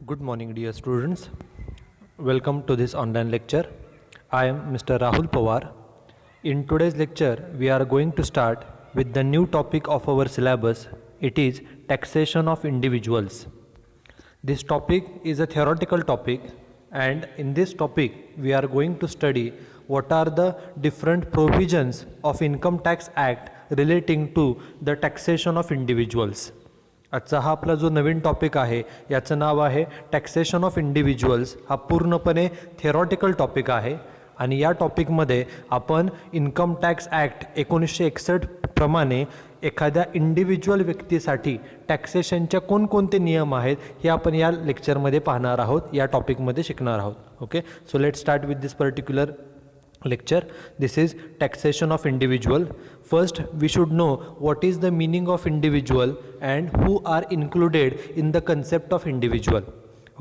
Good morning, dear students. Welcome to this online lecture. I am Mr. Rahul Pawar. In today's lecture, we are going to start with the new topic of our syllabus. It is taxation of individuals. This topic is a theoretical topic, and in this topic, we are going to study what are the different provisions of Income Tax Act relating to the taxation of individuals. आजचा हा आपला जो नवीन topic आहे याचं नाव आहे taxation of individuals. हा पूर्णपणे theoretical topic आहे आणि या टॉपिकमध्ये आपण इन्कम टॅक्स ॲक्ट 1961 प्रमाणे एखाद्या इंडिव्हिज्युअल व्यक्तीसाठी टॅक्सेशनच्या कोणकोणते नियम आहेत हे आपण या लेक्चरमध्ये पाहणार आहोत, या टॉपिकमध्ये शिकणार आहोत. Okay, so let start with this particular lecture. This is taxation of individual. First, we should know what is the meaning of individual and who are included in the concept of individual.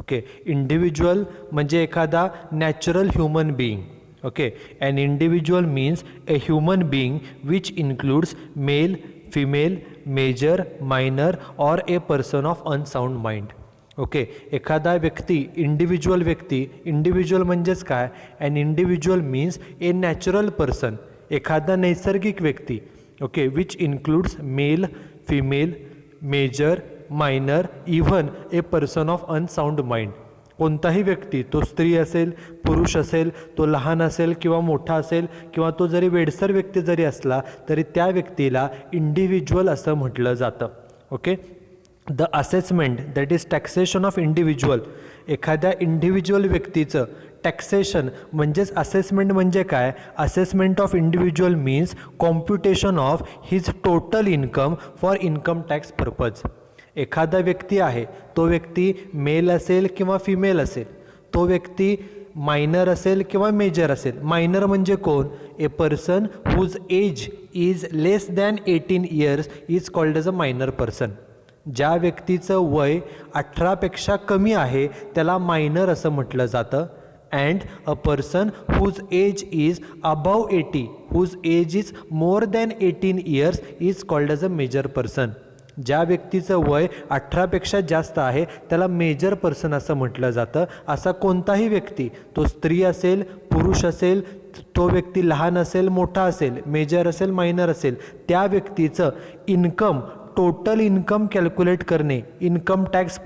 Okay, individual म्हणजे एखादा natural human being. Okay, an individual means a human being which includes male, female, major, minor or a person of unsound mind. Okay, एखादा व्यक्ती individual म्हणजेच काय? An individual means a natural person, एखादा नैसर्गिक व्यक्ती. Okay, which includes male, female, major, minor, even a person of unsound mind. कोणताही व्यक्ती, तो स्त्री असेल, पुरुष असेल, तो लहान असेल किंवा मोठा असेल, किंवा तो जरी वेडसर व्यक्ती जरी असला तरी त्या व्यक्तीला इंडिव्हिज्युअल असं म्हटलं जातं. Okay, the assessment that is taxation of individual. एखाद्या इंडिव्हिज्युअल व्यक्तीचं टॅक्सेशन म्हणजेच असेसमेंट म्हणजे काय? Assessment of individual means computation of his total income for income tax purpose. एखादा व्यक्ती आहे, तो व्यक्ती मेल असेल किंवा फिमेल असेल, तो व्यक्ती मायनर असेल किंवा मेजर असेल. मायनर म्हणजे कोण? A person whose age is less than 18 years is called as a minor person. ज्या व्यक्तीचं वय 18पेक्षा कमी आहे त्याला मायनर असं म्हटलं जातं. And a person whose age is above 80, whose age is more than 18 years is called as a major person. ज्या व्यक्तीचं वय 18पेक्षा जास्त आहे त्याला मेजर पर्सन असं म्हटलं जातं. असा कोणताही व्यक्ती, तो स्त्री असेल, पुरुष असेल, तो व्यक्ती लहान असेल, मोठा असेल, मेजर असेल, मायनर असेल, त्या व्यक्तीचं इन्कम, टोटल इन्कम कॅल्क्युलेट करणे इन्कम टॅक्स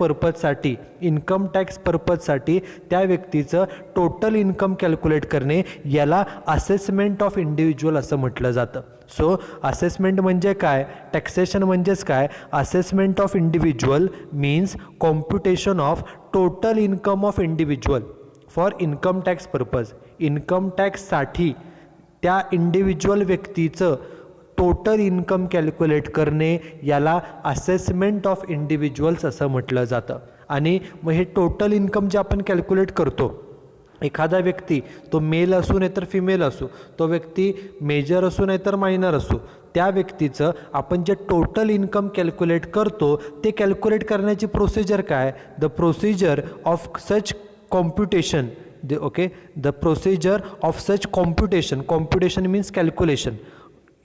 पर्पजसाठी त्या व्यक्तीचं टोटल इन्कम कॅल्क्युलेट करणे याला असेसमेंट ऑफ इंडिव्हिज्युअल असं म्हटलं जातं. सो असेसमेंट म्हणजे काय? टॅक्सेशन म्हणजेच काय? Assessment of individual means computation of total income of individual for income tax purpose. Income टॅक्ससाठी त्या इंडिव्हिज्युअल व्यक्तीचं टोटल इन्कम कॅल्क्युलेट करणे याला असेसमेंट ऑफ इंडिव्हिज्युअल्स असं म्हटलं जातं. आणि मग हे टोटल इन्कम जे आपण कॅल्क्युलेट करतो, एखादा व्यक्ती तो मेल असू नाही तर फिमेल असू, तो व्यक्ती मेजर असू नाही तर मायनर असू, त्या व्यक्तीचं आपण जे टोटल इन्कम कॅल्क्युलेट करतो ते कॅल्क्युलेट करण्याची प्रोसिजर काय? The procedure of such computation. The procedure of such computation means calculation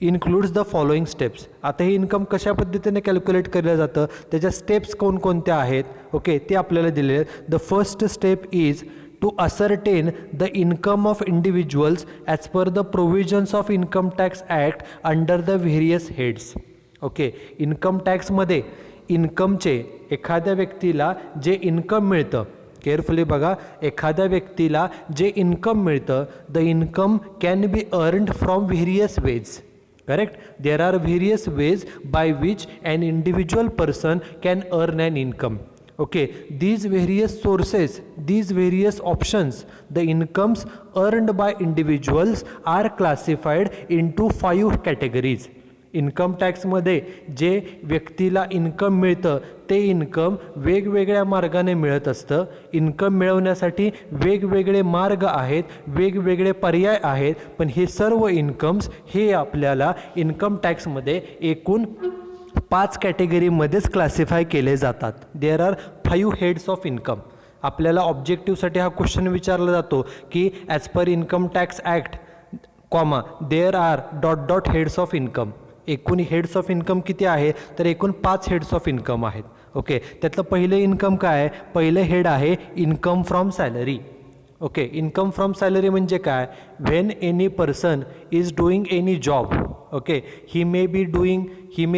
includes the following steps. आता हे इन्कम कशा पद्धतीने कॅल्क्युलेट केलं जातं, त्याच्या स्टेप्स कोणकोणत्या आहेत, ओके, ते आपल्याला दिलेले आहेत. The first step is to ascertain the income of individuals as per the provisions of income tax act under the various heads. Okay, income टॅक्समध्ये इन्कमचे एखाद्या व्यक्तीला जे इन्कम मिळतं, केअरफुली बघा, एखाद्या व्यक्तीला जे इन्कम मिळतं, the income can be earned from various ways. Correct? There are various ways by which an individual person can earn an income. Okay, these various sources, these various options, the incomes earned by individuals are classified into 5 categories. Income टॅक्समध्ये जे व्यक्तीला income मिळतं ते income वेगवेगळ्या मार्गाने मिळत असतं. Income मिळवण्यासाठी वेगवेगळे मार्ग आहेत, वेगवेगळे पर्याय आहेत, पण हे सर्व इन्कम्स हे आपल्याला इन्कम टॅक्समध्ये एकूण 5 कॅटेगरीमध्येच क्लासिफाय केले जातात. There are 5 heads of income. आपल्याला ऑब्जेक्टिव्हसाठी हा क्वेश्चन विचारला जातो की as per income tax act comma there are ... heads of income. एकूण हेड्स ऑफ इन्कम किती आहे? तर एकूण 5 हेड्स ऑफ इन्कम आहेत. ओके, त्यातलं पहिलं इन्कम काय आहे? पहिलं हेड आहे income from salary. Okay, income from salary म्हणजे काय? When any person is doing any job, okay, he may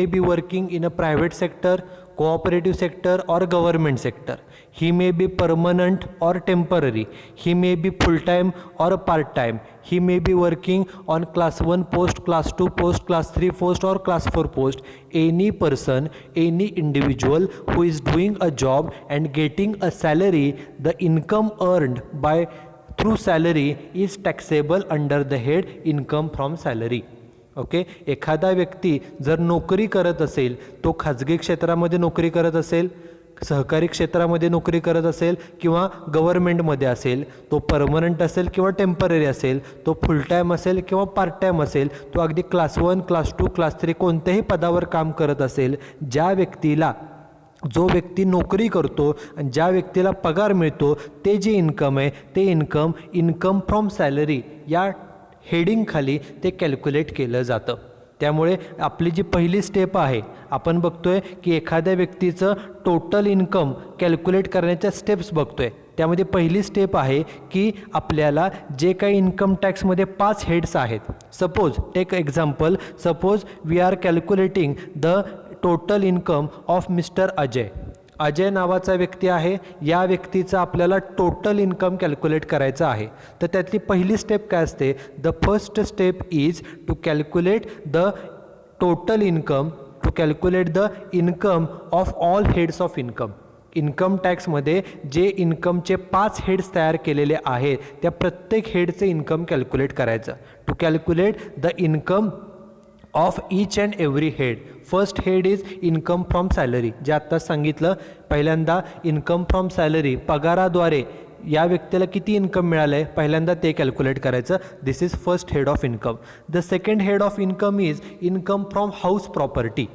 be working in a private sector, cooperative sector or government sector. He may be permanent or temporary. He may be full-time or part-time. He may be working on class 1 post, class 2 post, class 3 post or class 4 post. Any person, any individual who is doing a job and getting a salary, the income earned by through salary is taxable under the head income from salary. Okay, एखादा व्यक्ती जर नोकरी करत असेल, तो खाजगी क्षेत्रामध्ये नोकरी करत असेल, सहकारी क्षेत्रामध्ये नोकरी करत असेल किंवा गव्हर्नमेंटमध्ये असेल, तो परमनंट असेल किंवा टेम्पररी असेल, तो फुल टाईम असेल किंवा पार्ट टाईम असेल, तो अगदी क्लास 1, क्लास 2, क्लास 3 कोणत्याही पदावर काम करत असेल, जो व्यक्ती नोकरी करतो आणि ज्या व्यक्तीला पगार मिळतो, ते जे इन्कम आहे ते इन्कम फ्रॉम सॅलरी या हेडिंगखाली ते कॅल्क्युलेट केलं जातं. त्यामुळे आपली जी पहिली स्टेप आहे, आपण बघतोय की एखाद्या व्यक्तीचं टोटल इन्कम कॅल्क्युलेट करण्याच्या स्टेप्स बघतोय. त्यामध्ये पहिली स्टेप आहे की आपल्याला जे काही इन्कम टॅक्समध्ये 5 हेड्स आहेत, take example, suppose we are calculating the total income of mister Ajay नावाचा व्यक्ती आहे. या व्यक्तीचा आपल्याला टोटल इन्कम कॅल्क्युलेट करायचं आहे. तर त्यातली पहिली स्टेप काय असते? The first step is to calculate the total income, to calculate the income of all heads of income. Income टॅक्समध्ये जे इन्कमचे 5 हेड्स तयार केलेले आहेत, त्या प्रत्येक हेडचे इन्कम कॅल्क्युलेट करायचं. To calculate the income of each and every head. First head is income from salary, जे आत्ता सांगितलं. पहिल्यांदा इन्कम फ्रॉम सॅलरी, पगाराद्वारे या व्यक्तीला किती इन्कम मिळालं आहे, पहिल्यांदा ते कॅल्क्युलेट करायचं. This is first head of income. The second head of income is income from house property.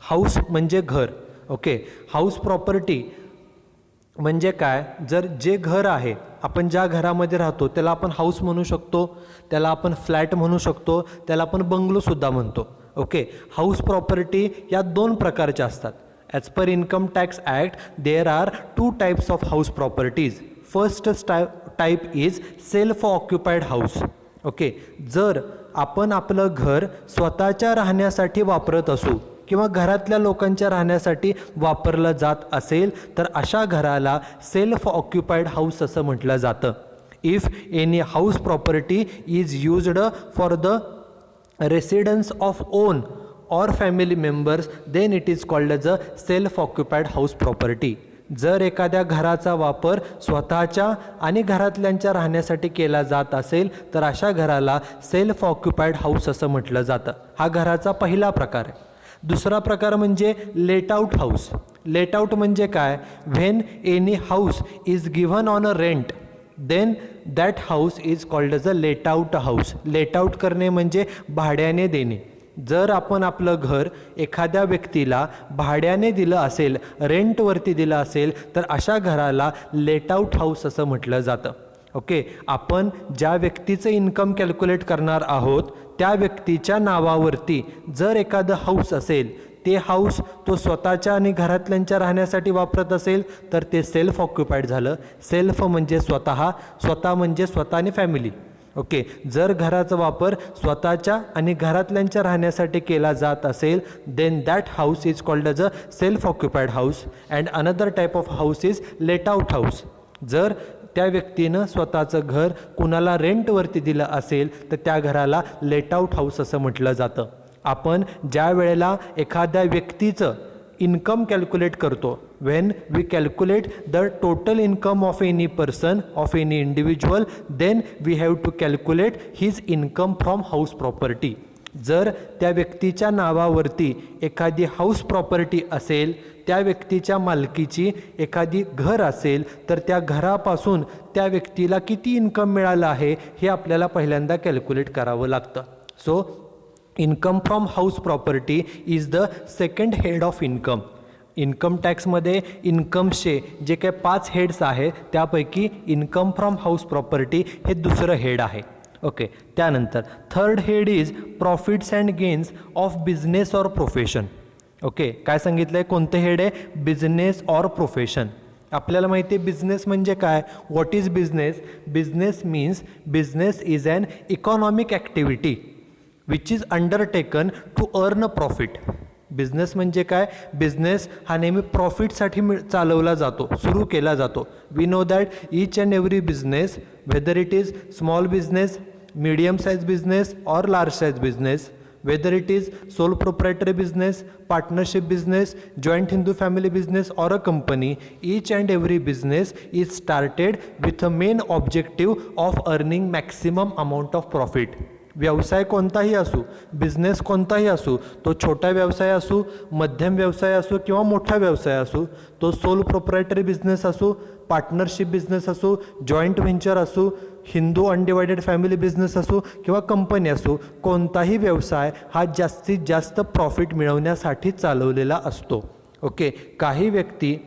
House म्हणजे घर. ओके, हाऊस प्रॉपर्टी म्हणजे काय? जर जे घर आहे, आपण ज्या घरामध्ये राहतो त्याला आपण हाऊस म्हणू शकतो, त्याला आपण फ्लॅट म्हणू शकतो, त्याला आपण बंगलोसुद्धा म्हणतो. ओके, हाऊस प्रॉपर्टी या 2 प्रकारच्या असतात. As per income tax act there are 2 types of house properties. First type is self occupied house. Okay, जर आपण आपलं घर स्वतःच्या राहण्यासाठी वापरत असू किंवा घरातल्या लोकांच्या राहण्यासाठी वापरलं जात असेल, तर अशा घराला सेल्फ ऑक्युपाईड हाऊस असं म्हटलं जातं. If any house property is used for the residence of own or family members, then it is called as a self occupied house property. जर एखाद्या घराचा वापर स्वतःच्या आणि घरातल्यांच्या राहण्यासाठी केला जात असेल, तर अशा घराला सेल्फ ऑक्युपाईड हाऊस असं म्हटलं जातं. हा घराचा पहिला प्रकार आहे. दुसरा प्रकार म्हणजे let out house. Let out म्हणजे काय? When any house is given on a rent, then that house is called as a let out house. Let out करणे म्हणजे भाड्याने देणे. जर आपण आपलं घर एखाद्या व्यक्तीला भाड्याने दिलं असेल, रेंटवरती दिलं असेल, तर अशा घराला लेट आउट हाऊस असं म्हटलं जातं. ओके, आपण ज्या व्यक्तीचं इन्कम कॅल्क्युलेट करणार आहोत, त्या व्यक्तीच्या नावावरती जर एखादं हाऊस असेल, ते हाऊस तो स्वतःच्या आणि घरातल्यांच्या राहण्यासाठी वापरत असेल, तर ते सेल्फ ऑक्युपाईड झालं. सेल्फ म्हणजे स्वतः म्हणजे स्वतः आणि फॅमिली. ओके, जर घराचा वापर स्वतःच्या आणि घरातल्यांच्या राहण्यासाठी केला जात असेल, then that house is called as a self occupied house. And another type of house is let out house. जर त्या व्यक्तीनं स्वतःचं घर कुणाला रेंटवरती दिलं असेल, तर त्या घराला लेट आउट हाऊस असं म्हटलं जातं. आपण ज्या वेळेला एखाद्या व्यक्तीचं इन्कम कॅल्क्युलेट करतो, when we calculate the total income of any person, of any individual, then we have to calculate his income from house property. जर त्या व्यक्तीच्या नावावरती एखादी हाऊस प्रॉपर्टी असेल, त्या व्यक्तीच्या मालकीची एखादी घर असेल, तर त्या घरापासून त्या व्यक्तीला किती इन्कम मिळालं आहे हे आपल्याला पहिल्यांदा कॅल्क्युलेट करावं लागतं. So income from house property is the second head of income. Income टॅक्समध्ये इन्कमचे जे काही 5 हेड्स आहे, त्यापैकी इन्कम फ्रॉम हाऊस प्रॉपर्टी हे दुसरं हेड आहे. ओके, त्यानंतर third head is profits and gains of business or profession. Okay, काय सांगितलं आहे, कोणतं हेड आहे, बिझनेस ऑर प्रोफेशन. आपल्याला माहिती आहे बिझनेस म्हणजे काय, what is business. Business means business is an economic activity which is undertaken to earn a profit. Business म्हणजे काय, बिझनेस हा नेहमी प्रॉफिटसाठी चालवला जातो, सुरू केला जातो. We know that each and every business, whether it is small business, medium size business or large size business, whether it is sole proprietary business, partnership business, joint Hindu family business or a company, each and every business is started with a main objective of earning maximum amount of profit. व्यवसाय कोणताही असो, business कोणताही असो, तो छोटा व्यवसाय असो, मध्यम व्यवसाय असो किंवा मोठा व्यवसाय असो, तो सोल प्रोप्रायटरी बिझनेस असो, पार्टनरशिप बिझनेस असो, जॉईंट व्हेंचर असो, हिंदू अनडिवायडेड फॅमिली बिझनेस असो किंवा कंपनी असो, कोणताही व्यवसाय हा जास्तीत जास्त प्रॉफिट मिळवण्यासाठी चालवलेला असतो. ओके, काही व्यक्ती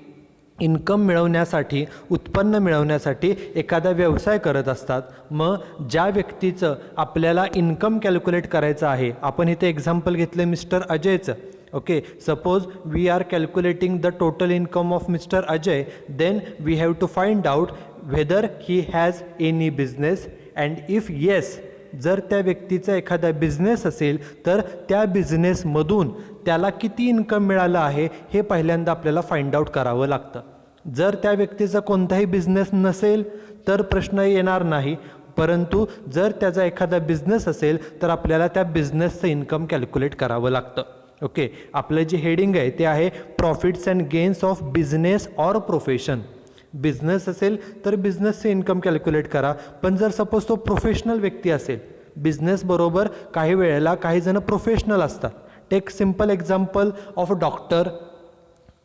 इन्कम मिळवण्यासाठी, उत्पन्न मिळवण्यासाठी एखादा व्यवसाय करत असतात. मग ज्या व्यक्तीचं आपल्याला इन्कम कॅल्क्युलेट करायचं आहे, आपण इथे एक्झाम्पल घेतलं मिस्टर अजयचं. Okay, suppose we are calculating the total income of mister Ajay, then we have to find out whether he has any business and if yes, जर त्या व्यक्तीचा एखादा बिझनेस असेल तर त्या बिझनेसमधून त्याला किती इन्कम मिळालं आहे हे पहिल्यांदा आपल्याला फाइंड आउट करावं लागतं. जर त्या व्यक्तीचा कोणताही बिझनेस नसेल तर प्रश्न येणार नाही, परंतु जर त्याचा एखादा बिझनेस असेल तर आपल्याला त्या बिझनेसचं इन्कम कॅल्क्युलेट करावं लागतं. ओके, आपलं जे हेडिंग आहे ते आहे profits and gains of business or profession. Business असेल तर बिझनेसचं इन्कम कॅल्क्युलेट करा, पण जर सपोज तो प्रोफेशनल व्यक्ती असेल, बिझनेसबरोबर काही वेळेला काही जण प्रोफेशनल असतात. Take simple example of a doctor,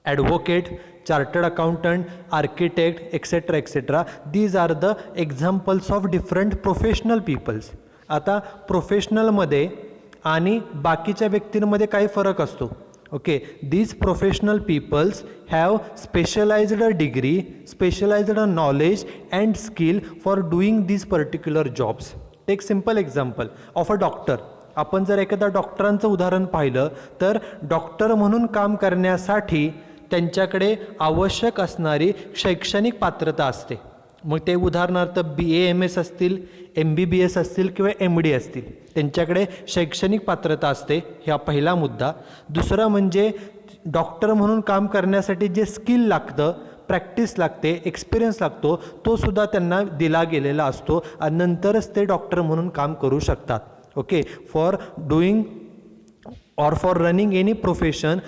advocate, chartered accountant, architect, etcetera etcetera. These are the examples of different professional peoples. आता प्रोफेशनलमध्ये आणि बाकीच्या व्यक्तींमध्ये काही फरक असतो. Okay, these professional peoples have specialized degree, specialized knowledge and skill for doing these particular jobs. Take simple example of a doctor. आपण जर एखाद्या डॉक्टरांचं उदाहरण पाहिलं तर डॉक्टर म्हणून काम करण्यासाठी त्यांच्याकडे आवश्यक असणारी शैक्षणिक पात्रता असते. मग ते उदाहरणार्थ BAMS असतील, MBBS असतील किंवा MD असतील, त्यांच्याकडे शैक्षणिक पात्रता असते. हा पहिला मुद्दा. दुसरा म्हणजे डॉक्टर म्हणून काम करण्यासाठी जे स्किल लागतं, प्रॅक्टिस लागते, एक्सपिरियन्स लागतो, तो सुद्धा त्यांना दिला गेलेला असतो आणि नंतरच ते डॉक्टर म्हणून काम करू शकतात. Okay, for doing or for running any profession,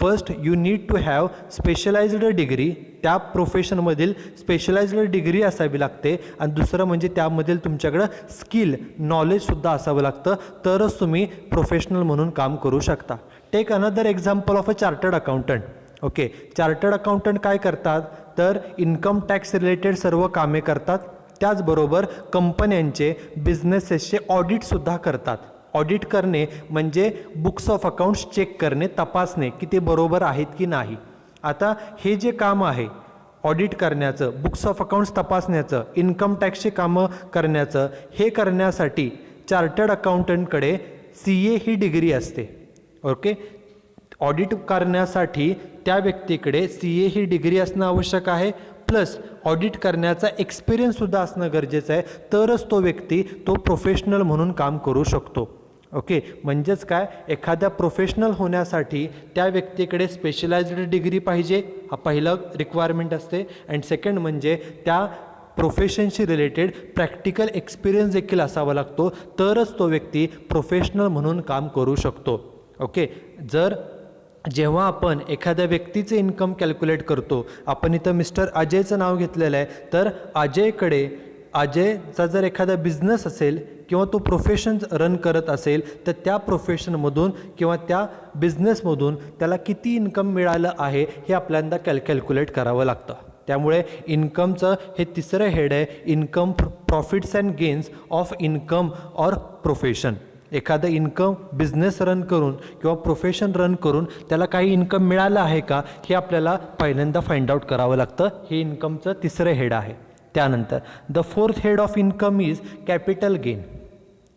first you need to have specialized degree. त्या प्रोफेशनमधील स्पेशलाइज्ड डिग्री असावी लागते आणि दुसरं म्हणजे त्यामधील तुमच्याकडं स्किल, नॉलेजसुद्धा असावं लागतं, तरच तुम्ही प्रोफेशनल म्हणून काम करू शकता. Take another example of a chartered accountant. Okay, chartered accountant काय करतात तर इन्कम टॅक्स रिलेटेड सर्व कामे करतात, त्याचबरोबर कंपन्यांचे, बिझनेसेसचे ऑडिटसुद्धा करतात. ऑडिट करणे म्हणजे बुक्स ऑफ अकाउंट्स चेक करणे, तपासणे की ते बरोबर आहेत की नाही. आता हे जे काम आहे ऑडिट करण्याचं, बुक्स ऑफ अकाउंट्स तपासण्याचं, इन्कम टॅक्सची कामं करण्याचं, हे करण्यासाठी चार्टर्ड अकाउंटंटकडे CA ही डिग्री असते. ओके, ऑडिट करण्यासाठी त्या व्यक्तीकडे CA ही डिग्री असणं आवश्यक आहे, प्लस ऑडिट करण्याचा एक्सपिरियन्ससुद्धा असणं गरजेचं आहे, तरच तो व्यक्ती तो प्रोफेशनल म्हणून काम करू शकतो. ओके, म्हणजेच काय, एखाद्या प्रोफेशनल होण्यासाठी त्या व्यक्तीकडे स्पेशलाइज्ड डिग्री पाहिजे, हा पहिलं रिक्वायरमेंट असते. अँड सेकंड म्हणजे त्या प्रोफेशनशी रिलेटेड प्रॅक्टिकल एक्सपिरियन्स देखील असावा लागतो, तरच तो व्यक्ती प्रोफेशनल म्हणून काम करू शकतो. ओके, जेव्हा आपण एखाद्या व्यक्तीचे इन्कम कॅल्क्युलेट करतो, आपण इथं मिस्टर अजयचं नाव घेतलेलं आहे, तर अजयचा जर एखादा बिझनेस असेल किंवा तो प्रोफेशन रन करत असेल तर त्या प्रोफेशनमधून किंवा त्या बिझनेसमधून त्याला किती इन्कम मिळालं आहे हे आपल्याला कॅल्क्युलेट करावं लागतं. त्यामुळे इन्कमचं हे तिसरं हेड आहे, income, profits and gains of income or profession. एखादं इन्कम बिझनेस रन करून किंवा प्रोफेशन रन करून त्याला काही इन्कम मिळालं आहे का हे आपल्याला पहिल्यांदा फाइंड आउट करावं लागतं. हे इन्कमचं तिसरं हेड आहे. त्यानंतर the fourth head of income is capital gain.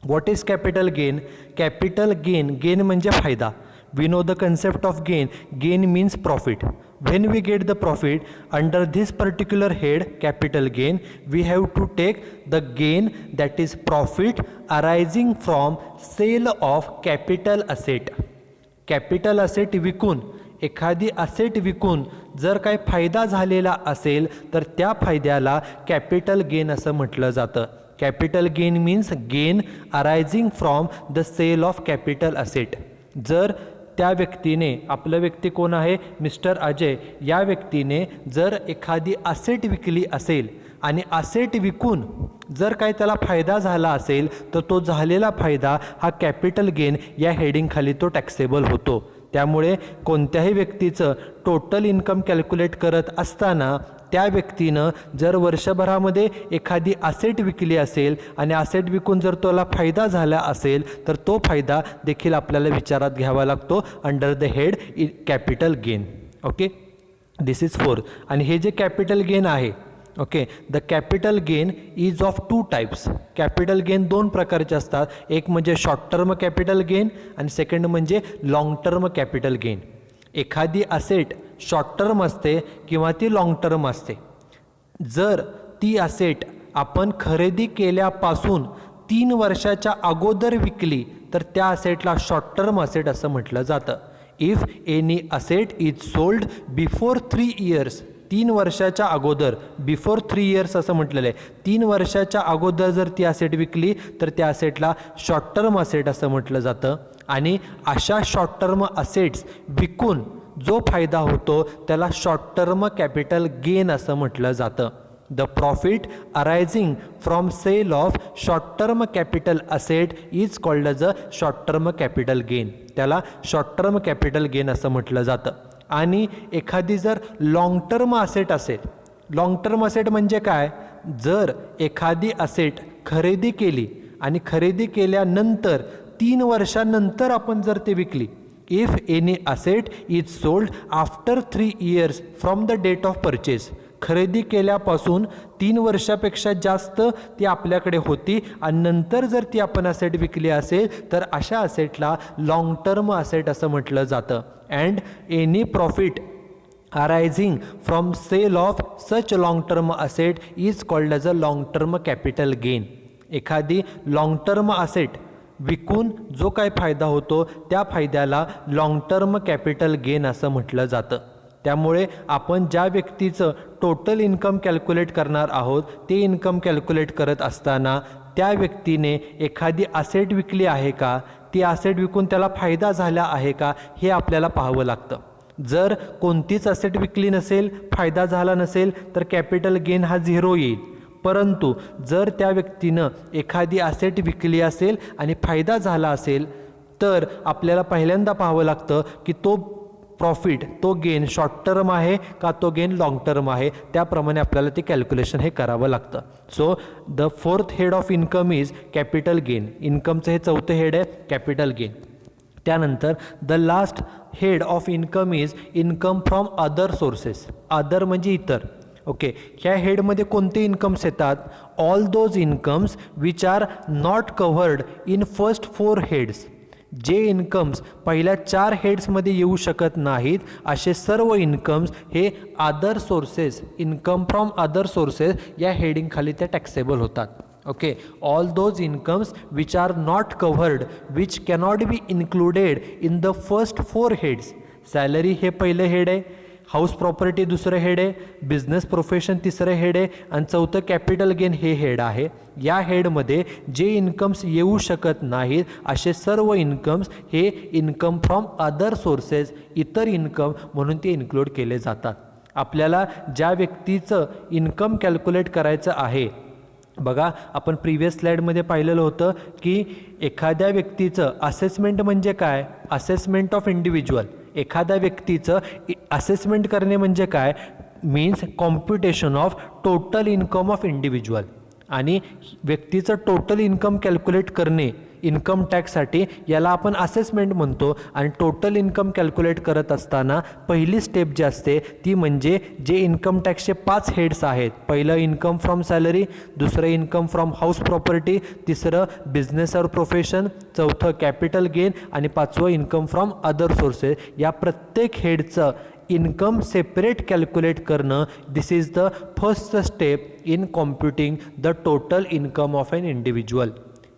What is capital gain? Capital gain म्हणजे फायदा. We know the concept of gain. Gain means profit. When we get the profit under this particular head, capital gain, we have to take the gain, that is profit arising from sale of capital asset. Capital asset विकून, एखादी asset विकून जर काही फायदा झालेला असेल तर त्या फायद्याला कॅपिटल गेन असं म्हटलं जातं. Capital gain means gain arising from the sale of capital asset. जर त्या व्यक्तीने, आपलं व्यक्ती कोण आहे, मिस्टर अजय, या व्यक्तीने जर एखादी असेट विकली असेल आणि असेट विकून जर काही त्याला फायदा झाला असेल तर तो झालेला फायदा हा कॅपिटल गेन या हेडिंगखाली तो टॅक्सेबल होतो. त्यामुळे कोणत्याही व्यक्तीचं टोटल इन्कम कॅल्क्युलेट करत असताना त्या व्यक्तीनं जर वर्षभरामध्ये एखादी असेट विकली असेल आणि असेट विकून जर त्याला फायदा झाला असेल तर तो फायदा देखील आपल्याला विचारात घ्यावा लागतो under the head capital gain. Okay, this is 4. आणि हे जे कॅपिटल गेन आहे, okay, the capital gain is of 2 types. Capital gain 2 प्रकारचे असतात. एक म्हणजे शॉर्ट टर्म कॅपिटल गेन आणि सेकंड म्हणजे लाँग टर्म कॅपिटल गेन. एखादी असेट शॉर्ट टर्म असते किंवा ती लाँग टर्म असते. जर ती असेट आपण खरेदी केल्यापासून 3 वर्षाच्या अगोदर विकली तर त्या असेटला शॉर्ट टर्म असेट असं म्हटलं जातं. If any asset is sold before 3 years, 3 वर्षाच्या अगोदर, बिफोर 3 इयर्स असं म्हटलेलं आहे. 3 वर्षाच्या अगोदर जर ती असेट विकली तर त्या असेटला शॉर्ट टर्म असेट असं म्हटलं जातं. आणि अशा शॉर्ट टर्म असेट्स विकून जो फायदा होतो त्याला शॉर्ट टर्म कॅपिटल गेन असं म्हटलं जातं. The profit arising from sale of short term capital asset is called as a short term capital gain. त्याला शॉर्ट टर्म कॅपिटल गेन असं म्हटलं जातं. आणि एखादी जर लाँग टर्म असेट असेल, लाँग टर्म असेट म्हणजे काय, जर एखादी असेट खरेदी केली आणि खरेदी केल्यानंतर 3 वर्षानंतर आपण जर ते विकली, if any asset is sold after 3 years from the date of purchase, खरेदी केल्यापासून 3 वर्षापेक्षा जास्त ती आपल्याकडे होती आणि नंतर जर ती आपण असेट विकली असेल तर अशा असेटला लाँग टर्म असेट असं म्हटलं जातं. And any profit arising from sale of such long term asset is called as a long term capital gain. एखादी लाँग टर्म असेट विकून जो काय फायदा होतो त्या फायद्याला लाँग टर्म कॅपिटल गेन असं म्हटलं जातं. त्यामुळे आपण ज्या व्यक्तीचं टोटल इन्कम कॅल्क्युलेट करणार आहोत ते इन्कम कॅल्क्युलेट करत असताना त्या व्यक्तीने एखादी असेट विकली आहे का, ती असेट विकून त्याला फायदा झाला आहे का हे आपल्याला पाहावं लागतं. जर कोणतीच असेट विकली नसेल, फायदा झाला नसेल तर कॅपिटल गेन हा 0 येईल. परंतु जर त्या व्यक्तीनं एखादी असेट विकली असेल आणि फायदा झाला असेल तर आपल्याला पहिल्यांदा पाहावं लागतं की तो प्रॉफिट, तो गेन शॉर्ट टर्म आहे का तो गेन लाँग टर्म आहे, त्याप्रमाणे आपल्याला ते कॅल्क्युलेशन हे करावं लागतं. So the 4th head of income is capital gain. इन्कमचं हे 4थं हेड आहे कॅपिटल गेन. त्यानंतर the last head of income is income from other sources. Other म्हणजे इतर. ओके, ह्या हेडमध्ये कोणते इन्कम्स येतात, all those incomes which are not covered in first 4 heads. जे इन्कम्स पहिल्या 4 हेड्समध्ये येऊ शकत नाहीत असे सर्व इन्कम्स हे other sources, income from other sources या हेडिंगखाली ते टॅक्सेबल होतात. Okay, all those incomes which are not covered which cannot be included in the first 4 heads. Salary हे पहिलं हेड आहे, हाऊस प्रॉपर्टी दुसरं हेड आहे, बिझनेस प्रोफेशन तिसरं हेड आहे आणि 4थं कॅपिटल गेन हे हेड आहे. या हेडमध्ये जे इन्कम्स येऊ शकत नाहीत असे सर्व इन्कम्स हे इन्कम फ्रॉम अदर सोर्सेस, इतर इन्कम म्हणून ते इन्क्लूड केले जातात. आपल्याला ज्या व्यक्तीचं इन्कम कॅल्क्युलेट करायचं आहे, बघा आपण प्रिव्हियस स्लाईडमध्ये पाहिलेलं होतं की एखाद्या व्यक्तीचं असेसमेंट म्हणजे काय, असेसमेंट ऑफ इंडिव्हिज्युअल. एखाद्या व्यक्तीचं असेसमेंट करणे म्हणजे काय, means computation of total income of individual. आणि व्यक्तीचं टोटल इन्कम कॅल्क्युलेट करणे इन्कम टॅक्ससाठी याला आपण असेसमेंट म्हणतो. आणि टोटल इन्कम कॅल्क्युलेट करत असताना पहिली स्टेप जी असते ती म्हणजे जे इन्कम टॅक्सचे 5 हेड्स आहेत. पहिलं इन्कम फ्रॉम सॅलरी, दुसरं इन्कम फ्रॉम हाऊस प्रॉपर्टी, तिसरं बिझनेस और प्रोफेशन, चौथं कॅपिटल गेन आणि पाचवं इन्कम फ्रॉम अदर सोर्सेस. या प्रत्येक हेडचं इन्कम सेपरेट कॅल्क्युलेट करणं, this is the first step in computing the total income of an individual.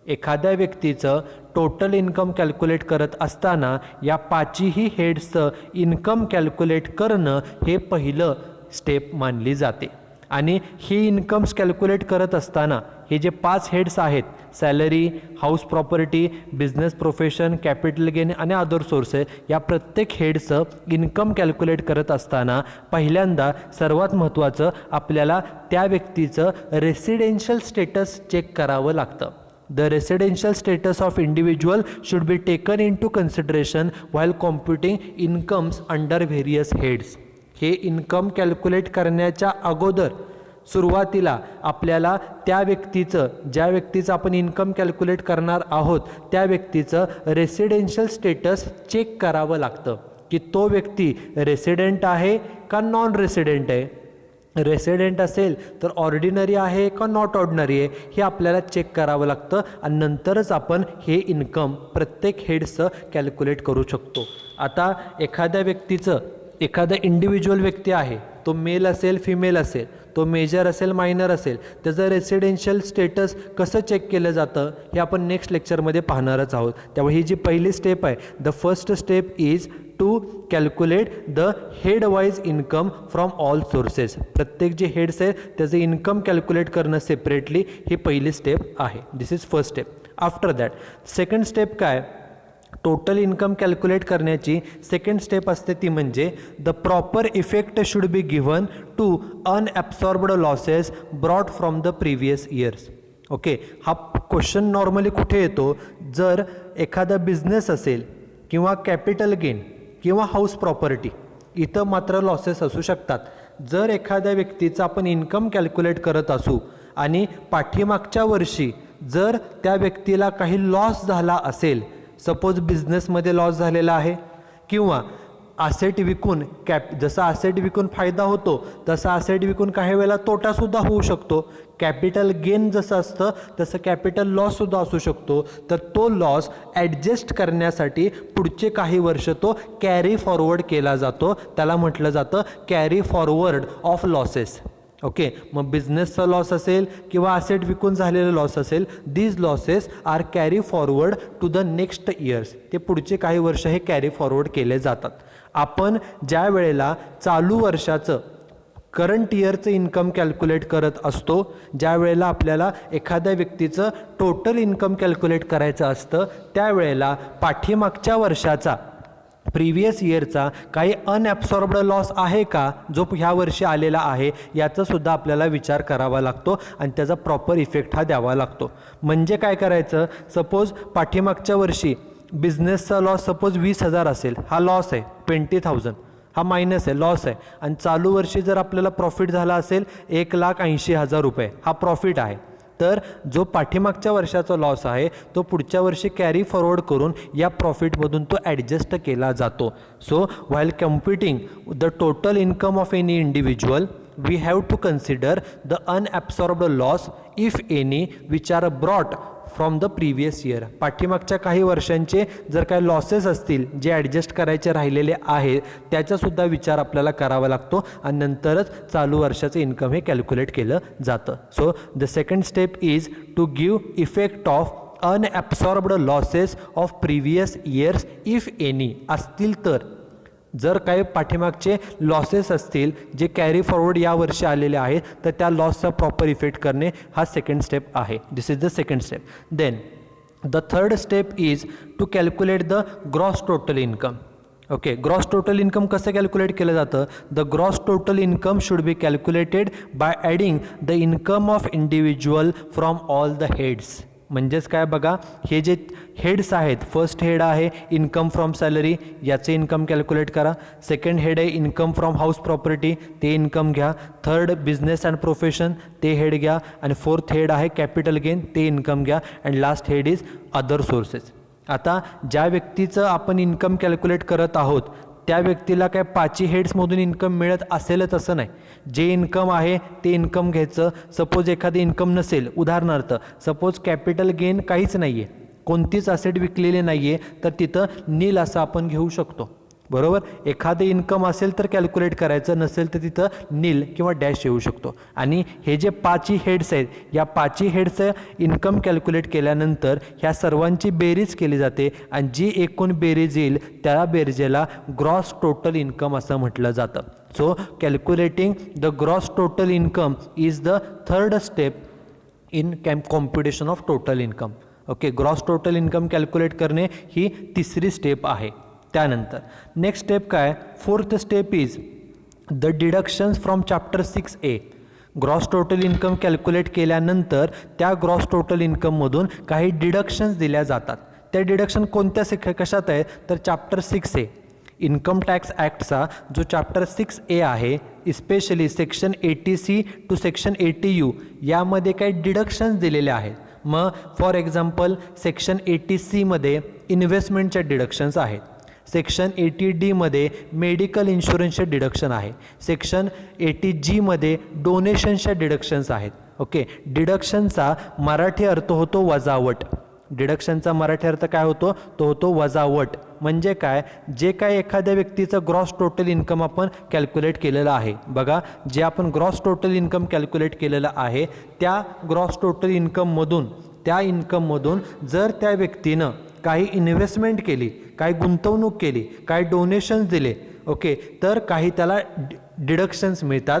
एखाद्या व्यक्तीचं टोटल इन्कम कॅल्क्युलेट करत असताना या 5ही हेड्सचं इन्कम कॅल्क्युलेट करणं हे पहिलं स्टेप मानली जाते. आणि ही इन्कम्स कॅल्क्युलेट करत असताना हे जे 5 हेड्स आहेत, salary, house property, business profession, capital gain आणि अदर सोर्सेस, या प्रत्येक हेडचं इन्कम कॅल्क्युलेट करत असताना पहिल्यांदा सर्वात महत्त्वाचं आपल्याला त्या व्यक्तीचं रेसिडेन्शियल स्टेटस चेक करावं लागतं. The residential status of individual should be taken into consideration while computing incomes under various heads. हे इन्कम कॅल्क्युलेट करण्याच्या अगोदर सुरुवातीला आपल्याला त्या व्यक्तीचं, ज्या व्यक्तीचं आपण इन्कम कॅल्क्युलेट करणार आहोत त्या व्यक्तीचं रेसिडेन्शियल स्टेटस चेक करावं लागतं की तो व्यक्ती रेसिडेंट आहे का नॉन रेसिडेंट आहे. रेसिडेंट असेल तर ऑर्डिनरी आहे का नॉट ऑर्डिनरी आहे हे आपल्याला चेक करावं लागतं आणि नंतरच आपण हे इन्कम प्रत्येक हेडचं कॅल्क्युलेट करू शकतो. आता एखाद्या व्यक्तीचं, एखादा इंडिव्हिज्युअल व्यक्ती आहे, तो मेल असेल फिमेल असेल, तो मेजर असेल मायनर असेल, त्याचं रेसिडेन्शियल स्टेटस कसं चेक केलं जातं हे आपण नेक्स्ट लेक्चरमध्ये पाहणारच आहोत. त्यामुळे ही जी पहिली स्टेप आहे, the first step is to calculate the head wise income from all sources. प्रत्येक जे हेड्स आहेत त्याचं इन्कम कॅल्क्युलेट करणं सेपरेटली ही पहिली स्टेप आहे. This is first step. After that second step काय, टोटल इन्कम कॅल्क्युलेट करण्याची सेकंड स्टेप असते ती म्हणजे the proper effect should be given to unabsorbed losses brought from the previous years. Okay, हा क्वेश्चन नॉर्मली कुठे येतो, जर एखादा बिझनेस असेल किंवा कॅपिटल गेन किंवा हाऊस प्रॉपर्टी, इथं मात्र लॉसेस असू शकतात. जर एखाद्या व्यक्तीचं आपण इन्कम कॅल्क्युलेट करत असू आणि पाठीमागच्या वर्षी जर त्या व्यक्तीला काही लॉस झाला असेल, सपोज बिझनेसमध्ये लॉस झालेला आहे किंवा ॲसेट विकून जसा ॲसेट विकून फायदा होतो तसा ॲसेट विकून काही वेळेला तोटासुद्धा होऊ शकतो. कॅपिटल गेन जसं असतं तसं कॅपिटल लॉससुद्धा असू शकतो. तर तो लॉस ॲडजस्ट करण्यासाठी पुढचे काही वर्ष तो कॅरी फॉरवर्ड केला जातो. त्याला म्हटलं जातं carry forward of losses. Okay, मग बिझनेसचा लॉस असेल किंवा ॲसेट विकून झालेला लॉस असेल, these losses are carry forward to the next years. ते पुढचे काही वर्ष हे कॅरी फॉरवर्ड केले जातात. आपण ज्या वेळेला चालू वर्षाचं करंट इयरचं इन्कम कॅल्क्युलेट करत असतो, ज्या वेळेला आपल्याला एखाद्या व्यक्तीचं टोटल इन्कम कॅल्क्युलेट करायचं असतं, त्यावेळेला पाठीमागच्या वर्षाचा प्रिव्हियस इयरचा काही अनॲब्सॉर्ब्ड लॉस आहे का जो ह्या वर्षी आलेला आहे याचासुद्धा आपल्याला विचार करावा लागतो आणि त्याचा प्रॉपर इफेक्ट हा द्यावा लागतो. म्हणजे काय करायचं, सपोज पाठीमागच्या वर्षी बिझनेसचा लॉस सपोज 20,000 असेल, हा लॉस आहे 20,000, हा मायनस आहे, लॉस आहे. आणि चालू वर्षी जर आपल्याला प्रॉफिट झाला असेल 1,80,000 रुपये, हा प्रॉफिट आहे. तर जो पाठीमागच्या वर्षाचा लॉस आहे तो पुढच्या वर्षी कॅरी फॉरवर्ड करून या प्रॉफिटमधून तो ॲडजस्ट केला जातो. So while computing the total income of any individual we have to consider the unabsorbed loss if any which are brought from the previous year. पाठीमागच्या काही वर्षांचे जर काही लॉसेस असतील जे ॲडजस्ट करायचे राहिलेले आहेत त्याचासुद्धा विचार आपल्याला करावा लागतो आणि नंतरच चालू वर्षाचं इन्कम हे कॅल्क्युलेट केलं जातं. So the second step is to give effect of unabsorbed losses of previous years if any. असतील तर, जर काही पाठीमागचे लॉसेस असतील जे कॅरी फॉरवर्ड या वर्षी आलेले आहेत तर त्या लॉसचा प्रॉपर इफेक्ट करणे हा सेकंड स्टेप आहे. This is the second step. Then the third step is to calculate the gross total income. Okay, gross total income कसं कॅल्क्युलेट केलं जातं, the gross total income should be calculated by adding the income of individual from all the heads. म्हणजेच काय बघा, हे जे heads आहेत, first head आहे इन्कम फ्रॉम सॅलरी, याचे इन्कम कॅल्क्युलेट करा. सेकंड हेड आहे इन्कम फ्रॉम हाऊस प्रॉपर्टी, ते इन्कम घ्या. थर्ड बिझनेस अँड प्रोफेशन, ते हेड घ्या. आणि फोर्थ हेड आहे कॅपिटल गेन, ते इन्कम घ्या. And last head is other sources. आता ज्या व्यक्तीचं आपण इन्कम कॅल्क्युलेट करत आहोत त्या व्यक्तीला काय 5 हेड्समधून इन्कम मिळत असेलच असं नाही. जे इन्कम आहे ते इन्कम घ्यायचं. सपोज एखादी इन्कम नसेल, उदाहरणार्थ सपोज कॅपिटल गेन काहीच नाही आहे, कोणतीच असेट विकलेली नाही आहे, तर तिथं नील असं आपण घेऊ शकतो. बरोबर, एखादं इन्कम असेल तर कॅल्क्युलेट करायचं, नसेल तर तिथं नील किंवा डॅश येऊ शकतो. आणि हे जे 5 हेड्स आहेत, या 5 हेडचं इन्कम कॅल्क्युलेट केल्यानंतर ह्या सर्वांची बेरीज केली जाते आणि जी एकूण बेरीज येईल त्या बेरजेला ग्रॉस टोटल इन्कम असं म्हटलं जातं. So calculating the gross total income is the third step in computation of total income. Okay, gross total income calculate करणे ही तिसरी स्टेप आहे. त्यानंतर नेक्स्ट स्टेप काय, fourth step is the deductions from chapter 6A. Gross total income calculate केल्यानंतर त्या gross total इन्कममधून काही deductions दिल्या जातात. त्या डिडक्शन कोणत्या कशात आहे तर चॅप्टर 6A इन्कम टॅक्स ॲक्टचा जो चॅप्टर 6A आहे, especially section 80C to section 80U, यामध्ये काही डिडक्शन्स दिलेले आहेत. मग फॉर एक्झाम्पल सेक्शन 80C इन्व्हेस्टमेंटच्या डिडक्शन्स आहेत. सेक्शन 80D मेडिकल इन्शुरन्सचे डिडक्शन आहे. सेक्शन 80G डोनेशन्सच्या डिडक्शन्स आहेत. ओके, डिडक्शनचा मराठी अर्थ होतो वजावट. डिडक्शनचा मराठी अर्थ काय होतो, तो होतो वजावट. म्हणजे काय, जे काय एखाद्या व्यक्तीचं ग्रॉस टोटल इन्कम आपण कॅल्क्युलेट केलेलं आहे, बघा जे आपण ग्रॉस टोटल इन्कम कॅल्क्युलेट केलेलं आहे त्या ग्रॉस टोटल इन्कममधून जर त्या व्यक्तीनं काही इन्व्हेस्टमेंट केली, काही गुंतवणूक केली, काही डोनेशन्स दिले, ओके, तर काही त्याला डिडक्शन्स मिळतात.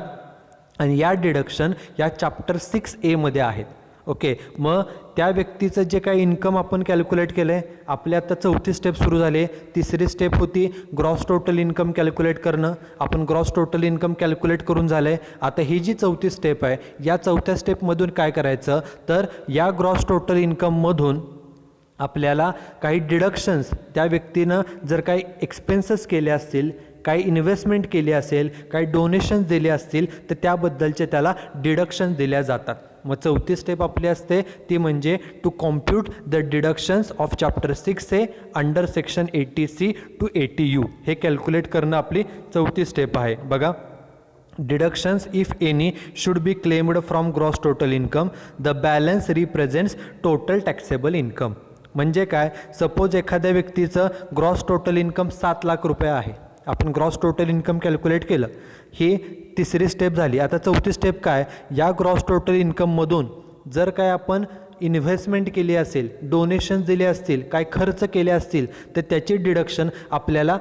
आणि या डिडक्शन या चॅप्टर 6A आहेत. ओके, मग त्या व्यक्तीचं जे काही इन्कम आपण कॅल्क्युलेट केलं आहे, आपले आता चौथी स्टेप सुरू झाली. तिसरी स्टेप होती ग्रॉस टोटल इन्कम कॅल्क्युलेट करणं. आपण ग्रॉस टोटल इन्कम कॅल्क्युलेट करून झालं आहे. आता ही जी चौथी स्टेप आहे, या चौथ्या स्टेपमधून काय करायचं तर या ग्रॉस टोटल इन्कममधून आपल्याला काही डिडक्शन्स, त्या व्यक्तीनं जर काही एक्सपेन्सेस केले असतील, काही इन्व्हेस्टमेंट केली असेल, काही डोनेशन्स दिले असतील, तर त्याबद्दलचे त्याला डिडक्शन्स दिल्या जातात. मग चौथी स्टेप आपली असते ती म्हणजे to compute the deductions of chapter 6A under section 80C to 80U. हे कॅल्क्युलेट करणं आपली चौथी स्टेप आहे. बघा, deductions if any should be claimed from gross total income. The balance represents total taxable income. म्हणजे काय, सपोज एखाद्या व्यक्तीचं ग्रॉस टोटल इन्कम 7 लाख रुपये आहे. आपण ग्रॉस टोटल इन्कम कॅल्क्युलेट केलं, ही तिसरी स्टेप झाली. आता चौथी स्टेप काय, या ग्रॉस टोटल इन्कममधून जर काय आपण इन्व्हेस्टमेंट केली असेल, डोनेशन्स दिले असतील, काय खर्च केले असतील, तर त्याची डिडक्शन आपल्याला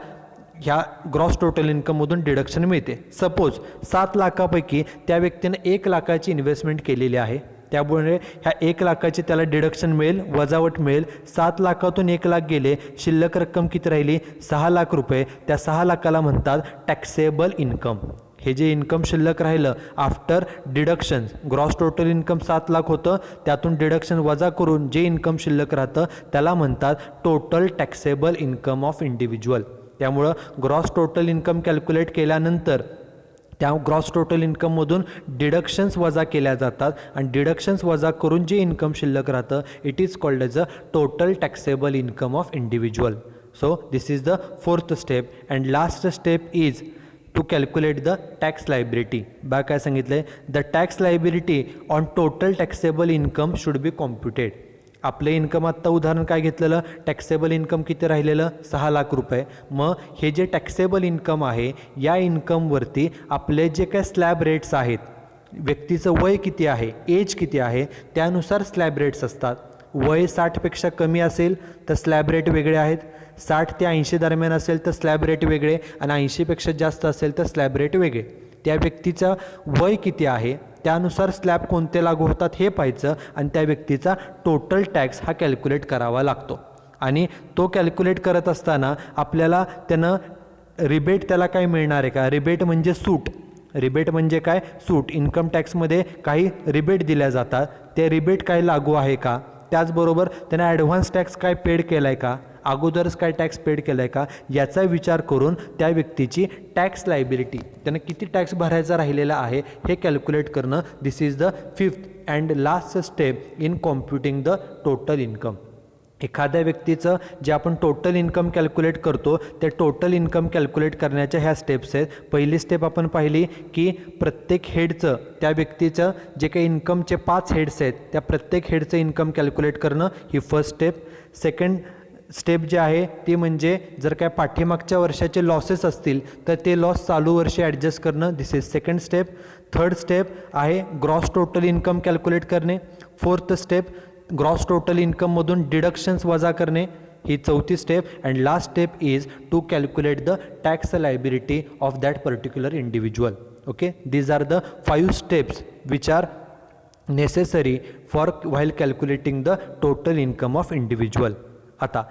ह्या ग्रॉस टोटल इन्कममधून डिडक्शन मिळते. सपोज 7 लाखापैकी त्या व्यक्तीनं 1 लाखाची इन्व्हेस्टमेंट केलेली आहे, त्यामुळे ह्या 1 लाखाची त्याला डिडक्शन मिळेल, वजावट मिळेल. 7 लाखातून 1 लाख गेले, शिल्लक रक्कम किती राहिली 6 लाख रुपये. त्या 6 लाखाला म्हणतात टॅक्सेबल इन्कम. हे जे इन्कम शिल्लक राहिलं after deductions, gross total income 7 lakh होतं, त्यातून डिडक्शन वजा करून जे इन्कम शिल्लक राहतं त्याला म्हणतात total taxable income of individual. त्यामुळं ग्रॉस टोटल इन्कम कॅल्क्युलेट केल्यानंतर त्या ग्रॉस टोटल इन्कममधून डिडक्शन्स वजा केल्या जातात आणि डिडक्शन्स वजा करून जे इन्कम शिल्लक राहतं it is called as a total taxable income of individual. So this is the fourth step. And last step is to calculate the tax liability. बा काय सांगितलं आहे, the tax liability on total taxable income should be computed. आपलं income आत्ता उदाहरण काय घेतलेलं, taxable income किती राहिलेलं 6 लाख रुपये. मग हे जे टॅक्सेबल इन्कम आहे या इन्कमवरती आपले जे काय स्लॅब रेट्स आहेत, व्यक्तीचं वय किती आहे, एज किती आहे, त्यानुसार स्लॅब रेट्स असतात. वय 60पेक्षा कमी असेल तर स्लॅब रेट वेगळे आहेत, 60 ते 80 दरम्यान असेल तर स्लॅब रेट वेगळे, आणि 80पेक्षा जास्त असेल तर स्लॅब रेट वेगळे. त्या व्यक्तीचं वय किती आहे त्यानुसार स्लॅब कोणते लागू होतात हे पाहायचं आणि त्या व्यक्तीचा टोटल टॅक्स हा कॅल्क्युलेट करावा लागतो. आणि तो कॅल्क्युलेट करत असताना आपल्याला त्यानं रिबेट त्याला काय मिळणार आहे का, रिबेट म्हणजे सूट. रिबेट म्हणजे काय, सूट. इन्कम टॅक्समध्ये काही रिबेट दिल्या जातात, ते रिबेट काय लागू आहे का त्याचबरोबर त्याने ॲडव्हान्स टॅक्स काय पेड केला आहे का, अगोदरच काय टॅक्स पेड केला आहे का, याचा विचार करून त्या व्यक्तीची टॅक्स लायबिलिटी, त्यानं किती टॅक्स भरायचा राहिलेला आहे हे कॅल्क्युलेट करणं. This is the 5th and last step in computing the total income. एखाद्या व्यक्तीचं जे आपण टोटल इन्कम कॅल्क्युलेट करतो ते टोटल इन्कम कॅल्क्युलेट करण्याच्या ह्या स्टेप्स आहेत. पहिली स्टेप आपण पाहिली की प्रत्येक हेडचं, त्या व्यक्तीचं जे काही इन्कमचे 5 हेड्स आहेत त्या प्रत्येक हेडचं इन्कम कॅल्क्युलेट करणं, ही फर्स्ट स्टेप. सेकंड स्टेप जे आहे ती म्हणजे जर काय पाठीमागच्या वर्षाचे लॉसेस असतील तर ते लॉस चालू वर्षी ॲडजस्ट करणं, this is second step. Third step आहे ग्रॉस टोटल इन्कम कॅल्क्युलेट करणे. फोर्थ स्टेप ग्रॉस टोटल इन्कममधून डिडक्शन्स वजा करणे, ही चौथी स्टेप. And last step is to calculate the tax liability of that particular individual. Okay, these are the 5 steps which are necessary for while calculating the total income of individual. आता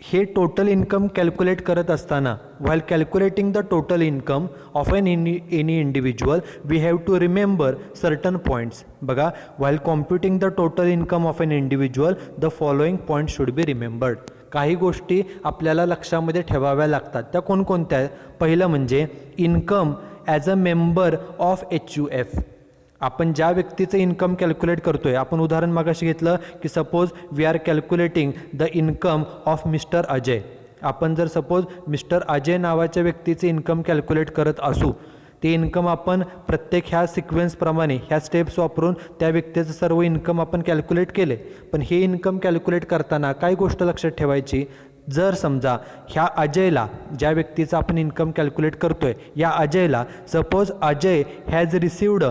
हे total income calculate करत असताना while calculating the total income of any individual we have to remember certain points. बघा, while computing the total income of an individual the following point should be remembered. काही गोष्टी आपल्याला लक्षामध्ये ठेवाव्या लागतात. त्या कोणकोणत्या? पहिलं म्हणजे income as a member of HUF. आपण ज्या व्यक्तीचं इन्कम कॅल्क्युलेट करतो आहे, आपण उदाहरण मागाशी घेतलं की suppose we are calculating the income of mister Ajay. आपण जर सपोज मिस्टर अजय नावाच्या व्यक्तीचे इन्कम कॅल्क्युलेट करत असू, ते इन्कम आपण प्रत्येक ह्या सिक्वेन्सप्रमाणे ह्या स्टेप्स वापरून त्या व्यक्तीचं सर्व इन्कम आपण कॅल्क्युलेट केले. पण हे इन्कम कॅल्क्युलेट करताना काय गोष्ट लक्षात ठेवायची, जर समजा ह्या अजयला, ज्या व्यक्तीचं आपण इन्कम कॅल्क्युलेट करतो आहे, या अजयला suppose Ajay has received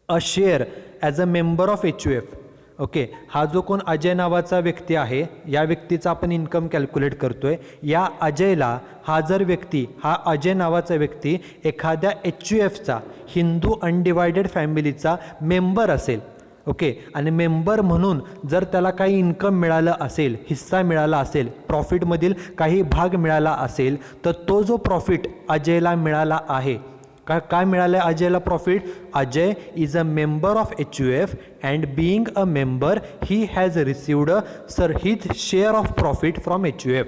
a share as a member of HUF. Okay, हा जो कोण अजय नावाचा व्यक्ती आहे, या व्यक्तीचा आपण इन्कम कॅल्क्युलेट करतो आहे. या अजयला, हा जर व्यक्ती, हा अजय नावाचा व्यक्ती एखाद्या HUFचा, हिंदू अनडिवायडेड फॅमिलीचा मेंबर असेल. ओके, आणि मेंबर म्हणून जर त्याला काही इन्कम मिळालं असेल, हिस्सा मिळाला असेल, प्रॉफिटमधील काही भाग मिळाला असेल, तर तो जो प्रॉफिट अजयला मिळाला आहे, काय मिळालं आहे अजयला profit? Ajay is a member of HUF and being a member he has received his share of profit from HUF.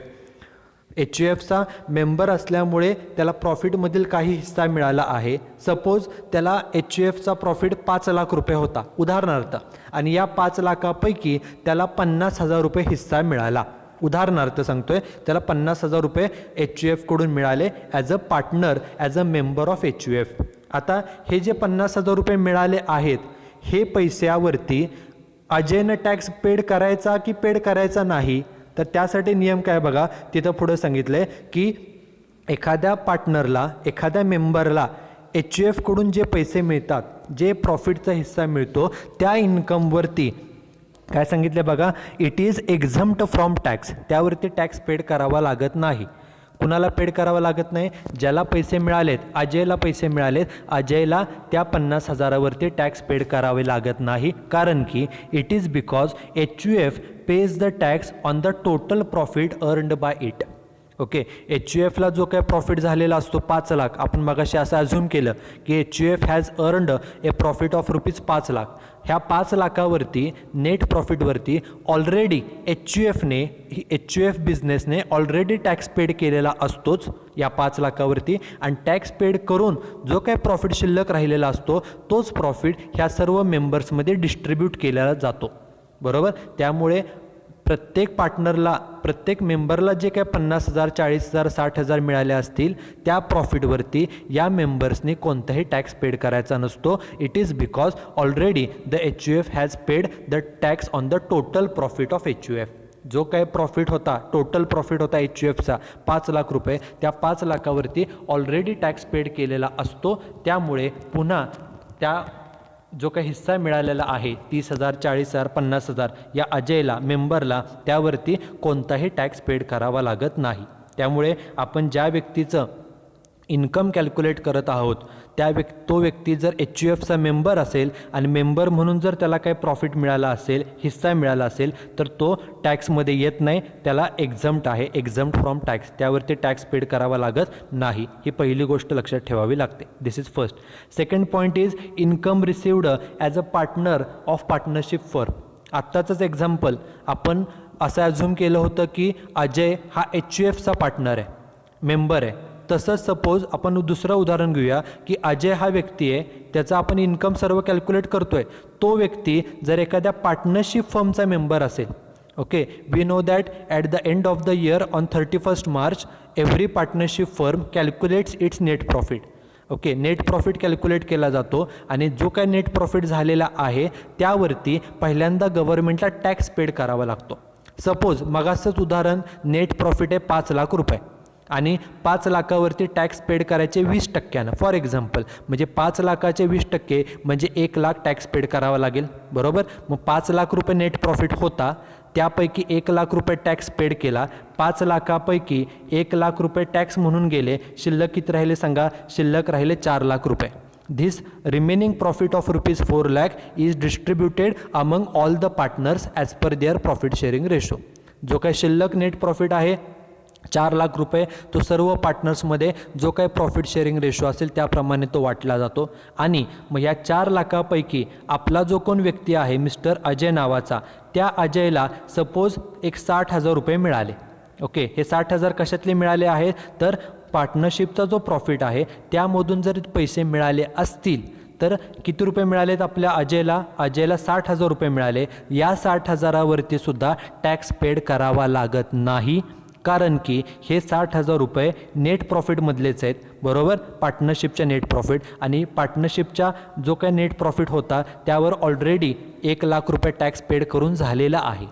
HUFचा मेंबर असल्यामुळे त्याला प्रॉफिटमधील काही हिस्सा मिळाला आहे. सपोज त्याला HUFचा प्रॉफिट 5 लाख रुपये होता उदाहरणार्थ, आणि या 5 लाखापैकी त्याला 50,000 रुपये हिस्सा मिळाला. उदाहरणार्थ सांगतोय, त्याला 50,000 रुपये HUFकडून मिळाले as a partner, as a member of HUF. आता हे जे 50,000 रुपये मिळाले आहेत, हे पैशावरती अजयनं टॅक्स पेड करायचा की पेड करायचा नाही? तर त्यासाठी नियम काय बघा, तिथं पुढं सांगितलं आहे की एखाद्या पार्टनरला, एखाद्या मेंबरला HUFकडून जे पैसे मिळतात, जे प्रॉफिटचा हिस्सा मिळतो, त्या इन्कमवरती काय सांगितलं बघा, it is exempt from tax. त्यावरती टॅक्स पेड करावा लागत नाही. कुणाला पेड करावा लागत नाही? ज्याला पैसे मिळालेत, अजयला पैसे मिळालेत, अजयला त्या 50,000वरती टॅक्स पेड करावे लागत नाही. कारण की it is because HUF pays the tax on the total profit earned by it. Okay, HUFला जो काय प्रॉफिट झालेला असतो 5 लाख, आपण मगाशी असं अझ्युम केलं की HUF has earned a profit of ₹5 lakh. ह्या 5 लाखावरती, नेट प्रॉफिटवरती ऑलरेडी HUF बिझनेसने ऑलरेडी टॅक्स पेड केलेला असतोच या 5 लाखावरती. आणि टॅक्स पेड करून जो काय प्रॉफिट शिल्लक राहिलेला असतो, तोच प्रॉफिट ह्या सर्व मेंबर्समध्ये डिस्ट्रीब्यूट केलेला जातो. बरोबर? त्यामुळे प्रत्येक पार्टनरला, प्रत्येक मेंबरला जे काय 50,000, 40,000, 60,000 मिळाले असतील, त्या प्रॉफिटवरती या मेंबर्सनी कोणताही टॅक्स पेड करायचा नसतो. It is because already the HUF has paid the tax on the total profit of HUF. जो काय प्रॉफिट होता, टोटल प्रॉफिट होता HUFचा 5 लाख रुपये, त्या 5 लाखावरती ऑलरेडी टॅक्स पेड केलेला असतो. त्यामुळे पुन्हा त्या जो काही हिस्सा मिळालेला आहे 30,000, 40,000, 50,000 या अजयला, मेंबरला, त्यावरती कोणताही टॅक्स पेड करावा लागत नाही. त्यामुळे आपण ज्या व्यक्तीचं इन्कम कॅल्क्युलेट करत आहोत, तो व्यक्ती जर HUFचा मेंबर असेल आणि मेंबर म्हणून जर त्याला काही प्रॉफिट मिळाला असेल, हिस्सा मिळाला असेल, तर तो टॅक्समध्ये येत नाही, त्याला एक्झम्प्ट आहे, एक्झम्प्ट फ्रॉम टॅक्स. त्यावरती टॅक्स पेड करावा लागत नाही. ही पहिली गोष्ट लक्षात ठेवावी लागते. This is first. Second point is income received as a partner of partnership firm. आत्ताचंच एक्झाम्पल आपण असं ॲझ्युम केलं होतं की अजय हा HUFचा पार्टनर आहे, मेंबर आहे. तसंच सपोज आपण दुसरं उदाहरण घेऊया की अजय हा व्यक्ती आहे, त्याचा आपण इन्कम सर्व कॅल्क्युलेट करतोय. तो व्यक्ती जर एखाद्या पार्टनरशिप फर्मचा मेंबर असेल, okay, we know that at the end of the year on 31 March every partnership firm calculates its net profit. Okay, net profit calculate केला जातो आणि जो काय नेट प्रॉफिट झालेला आहे त्यावरती पहिल्यांदा गव्हर्नमेंटला टॅक्स पेड करावा लागतो. सपोज मगाचंच उदाहरण, नेट प्रॉफिट आहे 5 लाख रुपये आणि 5 लाखावरती टॅक्स पेड करायचे 20%. फॉर एक्झाम्पल, म्हणजे 5 लाखाचे 20% म्हणजे 1 लाख टॅक्स पेड करावा लागेल, बरोबर. मग 5 लाख रुपये नेट प्रॉफिट होता, त्यापैकी 1 लाख रुपये टॅक्स पेड केला. 5 लाखापैकी 1 लाख रुपये टॅक्स म्हणून गेले, शिल्लक किती राहिले सांगा? शिल्लक राहिले 4 लाख रुपये. This remaining profit of ₹4 lakh is distributed among all the partners as per their profit sharing ratio. जो काही शिल्लक नेट प्रॉफिट आहे 4 लाख रुपये, तो सर्व पार्टनर्समध्ये जो काही प्रॉफिट शेअरिंग रेशो असेल त्याप्रमाणे तो वाटला जातो. आणि मग या 4 लाखापैकी आपला जो कोण व्यक्ती आहे मिस्टर अजय नावाचा, त्या अजयला सपोज एक 60,000 रुपये मिळाले. ओके, हे 60,000 कशातले मिळाले आहेत? तर पार्टनरशिपचा जो प्रॉफिट आहे त्यामधून जर पैसे मिळाले असतील तर किती रुपये मिळालेत आपल्या अजयला? 60,000 रुपये मिळाले. या 60,000वरती सुद्धा टॅक्स पेड करावा लागत नाही, कारण की हे 60,000 रुपये नेट प्रॉफिटमधलेच आहेत, बरोबर. पार्टनरशिपच्या नेट प्रॉफिट, आणि पार्टनरशिपचा जो काही नेट प्रॉफिट होता त्यावर ऑलरेडी 1 लाख रुपये टॅक्स पेड करून झालेला आहे.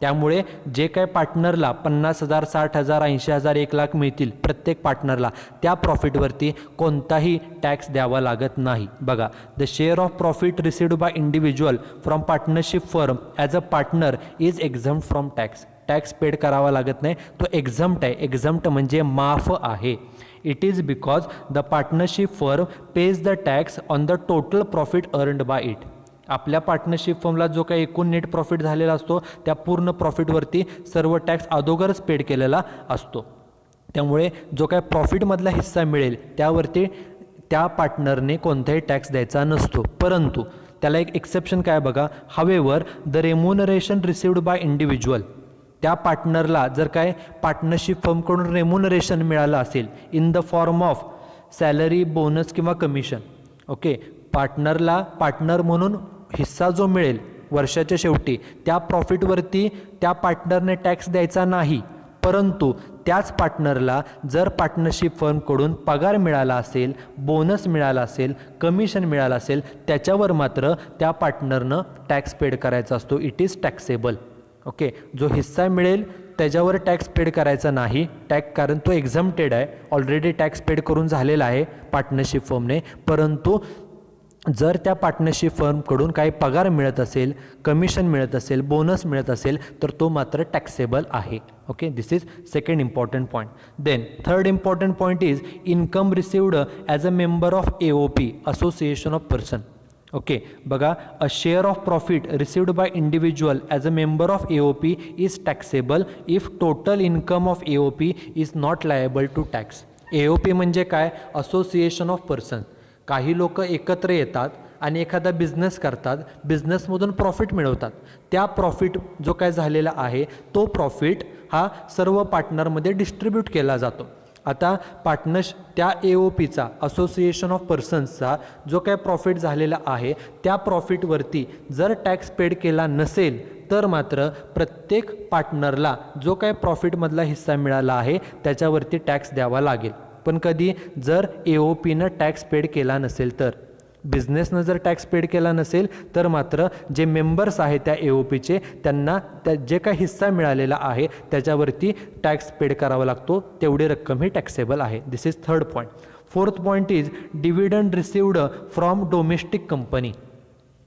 त्यामुळे जे काय पार्टनरला 50,000, 60,000, 80,000, 1 लाख मिळतील प्रत्येक पार्टनरला, त्या प्रॉफिटवरती कोणताही टॅक्स द्यावा लागत नाही. बघा, the share of profit received by individual from partnership firm as a partner is exempt from tax. Tax paid करावा लागत नाही, तो एक्झम्प्ट आहे. एक्झम्प्ट म्हणजे माफ आहे. It is because the partnership firm pays the tax on the total profit earned by it. आपल्या partnership फर्मला जो काही एकूण नेट प्रॉफिट झालेला असतो त्या पूर्ण प्रॉफिटवरती सर्व टॅक्स अगोदरच पेड केलेला असतो. त्यामुळे जो काही प्रॉफिटमधला हिस्सा मिळेल त्यावरती त्या पार्टनरने कोणताही टॅक्स द्यायचा नसतो. परंतु त्याला एक एक्सेप्शन काय बघा, however the remuneration received by individual, त्या पार्टनरला जर काय पार्टनरशिप फर्मकडून रेम्युनरेशन मिळालं असेल in the form of salary, bonus किंवा कमिशन, ओके, पार्टनरला पार्टनर म्हणून हिस्सा जो मिळेल वर्षाच्या शेवटी त्या प्रॉफिटवरती त्या पार्टनरने टॅक्स द्यायचा नाही. परंतु त्याच पार्टनरला जर पार्टनरशिप फर्मकडून पगार मिळाला असेल, बोनस मिळाला असेल, कमिशन मिळालं असेल, त्याच्यावर मात्र त्या पार्टनरनं टॅक्स पेड करायचा असतो. It is taxable. ओके, जो हिस्सा मिळेल त्याच्यावर टॅक्स पेड करायचा नाही कारण तो एक्झम्प्टेड आहे, ऑलरेडी टॅक्स पेड करून झालेला आहे पार्टनरशिप फर्मने. परंतु जर त्या पार्टनरशिप फर्मकडून काही पगार मिळत असेल, कमिशन मिळत असेल, बोनस मिळत असेल तर तो मात्र टॅक्सेबल आहे. Okay, this is second important point. Then third important point is income received as a member of AOP, association of person. Okay, बघा, a share of profit received by individual as a member of AOP is taxable if total income of AOP is not liable to tax. AOP म्हणजे काय? Association of person. काही लोक एकत्र येतात आणि एखादा business करतात, बिझनेसमधून प्रॉफिट मिळवतात. त्या प्रॉफिट जो काय झालेला आहे तो प्रॉफिट हा सर्व पार्टनरमध्ये डिस्ट्रीब्यूट केला जातो. आता त्या AOPचा, असोसिएशन ऑफ पर्सन्सचा जो काय प्रॉफिट झालेला आहे त्या प्रॉफिटवरती जर टॅक्स पेड केला नसेल तर मात्र प्रत्येक पार्टनरला जो काय प्रॉफिटमधला हिस्सा मिळाला आहे त्याच्यावरती टॅक्स द्यावा लागेल. पण कधी? जर AOPनं टॅक्स पेड केला नसेल तर. बिझनेसनं जर टॅक्स पेड केला नसेल तर मात्र जे मेंबर्स आहेत त्या AOPचे त्यांना जे काही हिस्सा मिळालेला आहे त्याच्यावरती टॅक्स पेड करावा लागतो. तेवढी रक्कम ही टॅक्सेबल आहे. This is third point. Fourth point is dividend received from domestic company.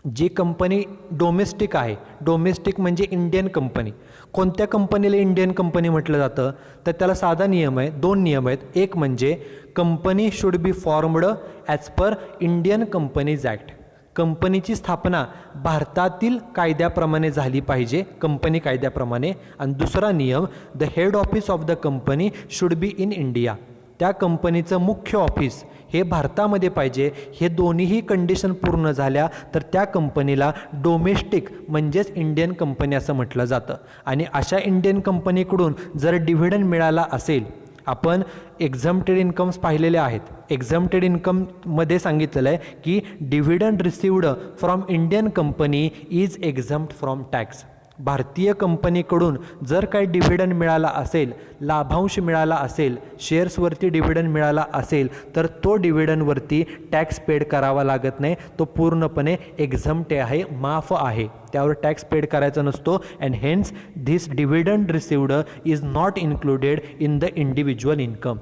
जी कंपनी डोमेस्टिक आहे, डोमेस्टिक म्हणजे इंडियन कंपनी. कोणत्या कंपनीला इंडियन कंपनी म्हटलं जातं? तर त्याला साधा नियम आहे, 2 नियम आहेत. एक म्हणजे company should be formed as per Indian companies act. कंपनीची स्थापना भारतातील कायद्याप्रमाणे झाली पाहिजे, कंपनी कायद्याप्रमाणे. आणि दुसरा नियम, the head office of the company should be in India. त्या कंपनीचं मुख्य ऑफिस हे भारतामध्ये पाहिजे, हे दोन्हीही कंडिशन पूर्ण झाल्या तर त्या कंपनीला डोमेस्टिक म्हणजेच इंडियन कंपनी असं म्हटलं जातं. आणि अशा इंडियन कंपनीकडून जर डिव्हिडंड मिळाला असेल, आपण एक्झम्प्टेड इन्कम्स पाहिलेले आहेत. एक्झम्प्टेड इन्कममध्ये सांगितलेलं आहे की dividend received from Indian company is exempt from tax. भारतीय कंपनीकडून जर काही डिव्हिडंड मिळाला असेल, लाभांश मिळाला असेल, शेअर्सवरती डिव्हिडंड मिळाला असेल तर तो डिव्हिडंडवरती टॅक्स पेड करावा लागत नाही. तो पूर्णपणे एक्झम्प्ट आहे, माफ आहे, त्यावर टॅक्स पेड करायचा नसतो. And hence this dividend received is not included in the individual income.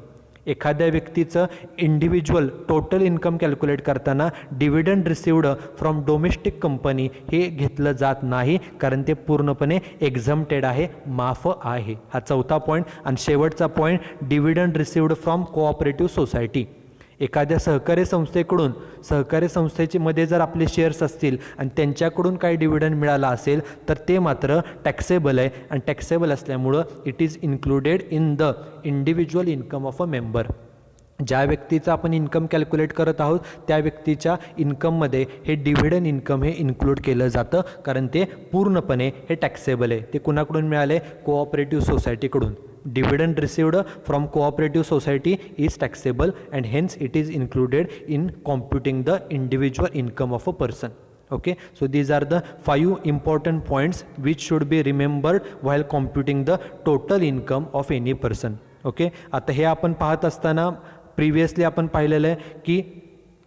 एखाद्या व्यक्तीचं इंडिव्हिज्युअल टोटल इन्कम कॅल्क्युलेट करताना dividend received from domestic company हे घेतलं जात नाही, कारण ते पूर्णपणे एक्झम्प्टेड आहे, माफ आहे. हा चौथा पॉईंट. आणि शेवटचा point, dividend received from cooperative society. एखाद्या सहकारी संस्थेकडून, सहकारी संस्थेचे मध्ये जर आपले शेअर्स असतील आणि त्यांच्याकडून काही डिव्हिडंड मिळाला असेल तर ते मात्र टॅक्सेबल आहे. आणि टॅक्सेबल असल्यामुळं it is included in the individual income of a member. ज्या व्यक्तीचं आपण इन्कम कॅल्क्युलेट करत आहोत त्या व्यक्तीच्या इन्कममध्ये हे डिव्हिडंड इन्कम हे इन्क्लूड केलं जातं, कारण ते पूर्णपणे हे टॅक्सेबल आहे. ते कुणाकडून मिळाले? Cooperative सोसायटीकडून. Dividend received from cooperative society is taxable and hence it is included in computing the individual income of a person. Okay, so these are the 5 important points which should be remembered while computing the total income of any person. Okay, आता हे आपण पाहत असताना previously आपण पाहिलेलं आहे की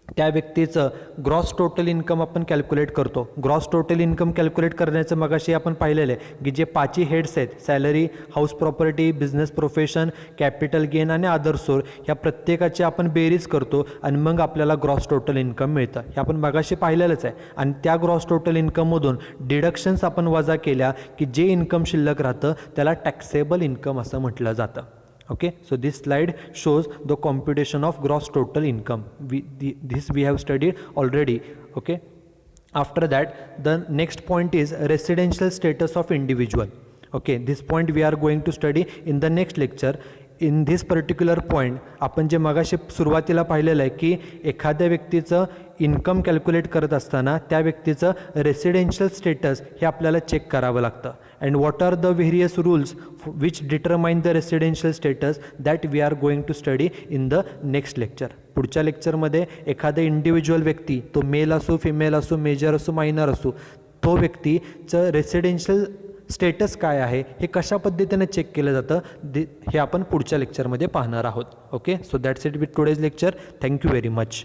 त्या व्यक्तीचं ग्रॉस टोटल इन्कम आपण कॅल्क्युलेट करतो. ग्रॉस टोटल इन्कम कॅल्क्युलेट करण्याचं मगाशी आपण पाहिलेलं आहे की जे 5 हेड्स आहेत, salary, house property, business profession, capital gain आणि अदर सोर्स, ह्या प्रत्येकाची आपण बेरीज करतो आणि मग आपल्याला ग्रॉस टोटल इन्कम मिळतं. हे आपण मगाशी पाहिलेलंच आहे. आणि त्या ग्रॉस टोटल इन्कममधून डिडक्शन्स आपण वजा केल्या की जे इन्कम शिल्लक राहतं त्याला टॅक्सेबल इन्कम असं म्हटलं जातं. Okay, so this slide shows the computation of gross total income. This we have studied already. Okay, after that the next point is residential status of individual. Okay, this point we are going to study in the next lecture. In this particular point आपण जे मगाशी सुरुवातीला पाहिलेलं आहे की एखाद्या व्यक्तीचं income calculate करत असताना त्या व्यक्तीचं रेसिडेन्शियल स्टेटस हे आपल्याला चेक करावं लागतं. And what are the various rules which determine the residential status that we are going to study in the next lecture. पुढच्या लेक्चरमध्ये एखादा इंडिव्हिज्युअल व्यक्ती, तो मेल असो, फिमेल असो, मेजर असो, मायनर असो, तो व्यक्तीचं रेसिडेन्शियल स्टेटस काय आहे हे कशा पद्धतीने चेक केलं जातं हे आपण पुढच्या लेक्चरमध्ये पाहणार आहोत. Okay, so that's it with today's lecture. Thank you very much.